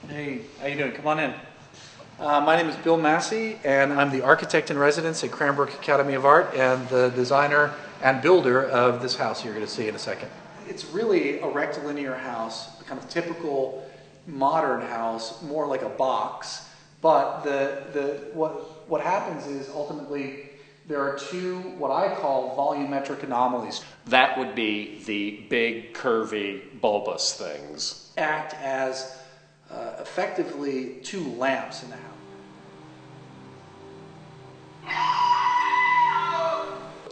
Hey, how you doing? Come on in. My name is Bill Massie, and I'm the architect in residence at Cranbrook Academy of Art and the designer and builder of this house you're going to see in a second. It's really a rectilinear house, a kind of typical modern house, more like a box. But what happens is ultimately there are two what I call volumetric anomalies. That would be the big, curvy, bulbous things. Act as effectively two lamps in the house.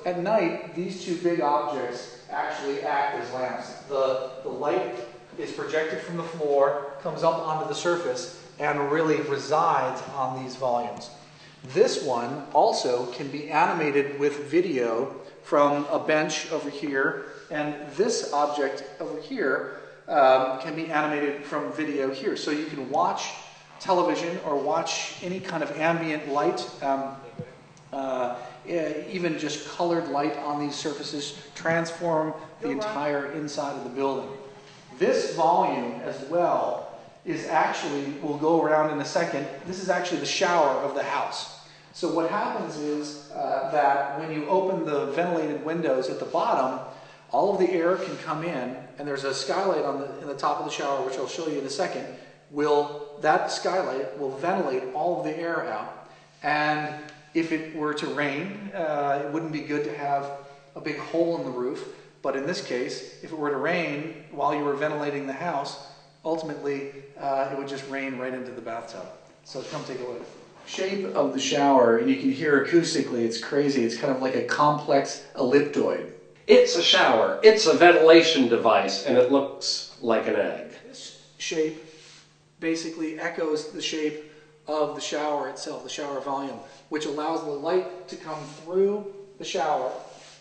At night, these two big objects actually act as lamps. The light is projected from the floor, comes up onto the surface, and really resides on these volumes. This one also can be animated with video from a bench over here, and this object over here can be animated from video here. So you can watch television or watch any kind of ambient light, even just colored light on these surfaces, transform the entire inside of the building. This volume as well is actually, we'll go around in a second, this is actually the shower of the house. So what happens is that when you open the ventilated windows at the bottom, all of the air can come in, and there's a skylight in the top of the shower, which I'll show you in a second. That skylight will ventilate all of the air out. And if it were to rain, it wouldn't be good to have a big hole in the roof. But in this case, if it were to rain while you were ventilating the house, ultimately it would just rain right into the bathtub. So come take a look. Shape of the shower, and you can hear acoustically, it's crazy. It's kind of like a complex ellipsoid. It's a shower. It's a ventilation device, and it looks like an egg. This shape basically echoes the shape of the shower itself, the shower volume, which allows the light to come through the shower,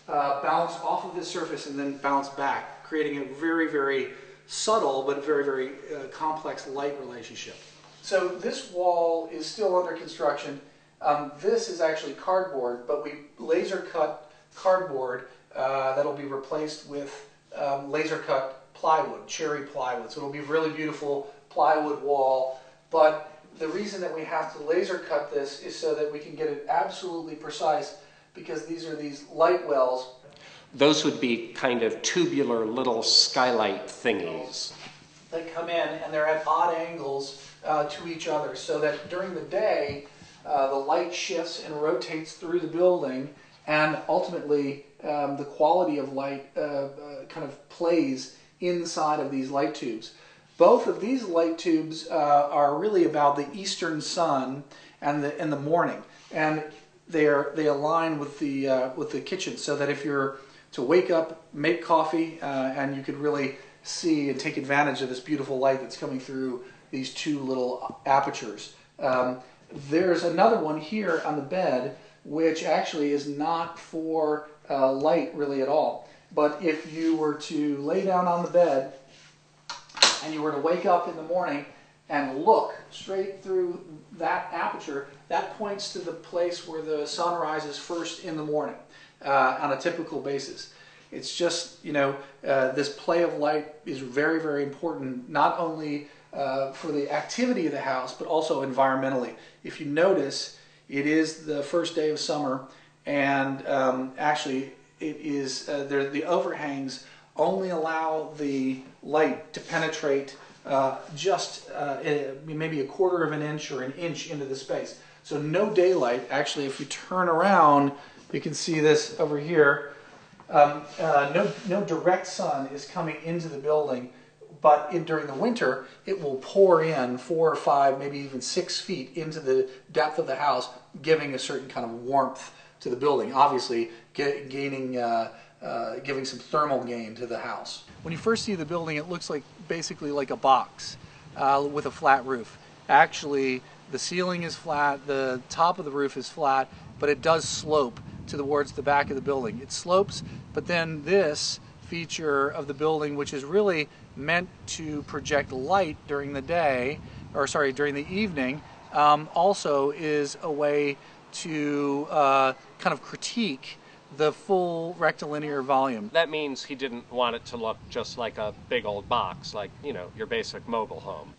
bounce off of this surface, and then bounce back, creating a very, very subtle but very, very complex light relationship. So this wall is still under construction. This is actually cardboard, but we laser cut cardboard that'll be replaced with laser cut plywood, cherry plywood. So it'll be a really beautiful plywood wall. But the reason that we have to laser cut this is so that we can get it absolutely precise, because these are these light wells. Those would be kind of tubular little skylight thingies. They come in and they're at odd angles to each other, so that during the day the light shifts and rotates through the building, and ultimately the quality of light kind of plays inside of these light tubes. Both of these light tubes are really about the eastern sun and the morning, and they align with the kitchen, so that if you're to wake up, make coffee, and you could really see and take advantage of this beautiful light that's coming through these two little apertures. There's another one here on the bed, which actually is not for light really at all. But if you were to lay down on the bed and you were to wake up in the morning and look straight through that aperture, that points to the place where the sun rises first in the morning on a typical basis. It's just, this play of light is very, very important, not only for the activity of the house, but also environmentally. If you notice, it is the first day of summer, and actually it is the overhangs only allow the light to penetrate just maybe a quarter of an inch or an inch into the space. So no daylight. Actually, if you turn around, you can see this over here. No direct sun is coming into the building, but during the winter, it will pour in 4 or 5, maybe even 6 feet into the depth of the house, giving a certain kind of warmth to the building, obviously giving some thermal gain to the house. When you first see the building, it looks basically like a box with a flat roof. Actually, the ceiling is flat, the top of the roof is flat, but it does slope towards the back of the building. It slopes, but then this feature of the building, which is really meant to project light during the day, or sorry, during the evening, also is a way to kind of critique the full rectilinear volume. That means he didn't want it to look just like a big old box, like, your basic mobile home.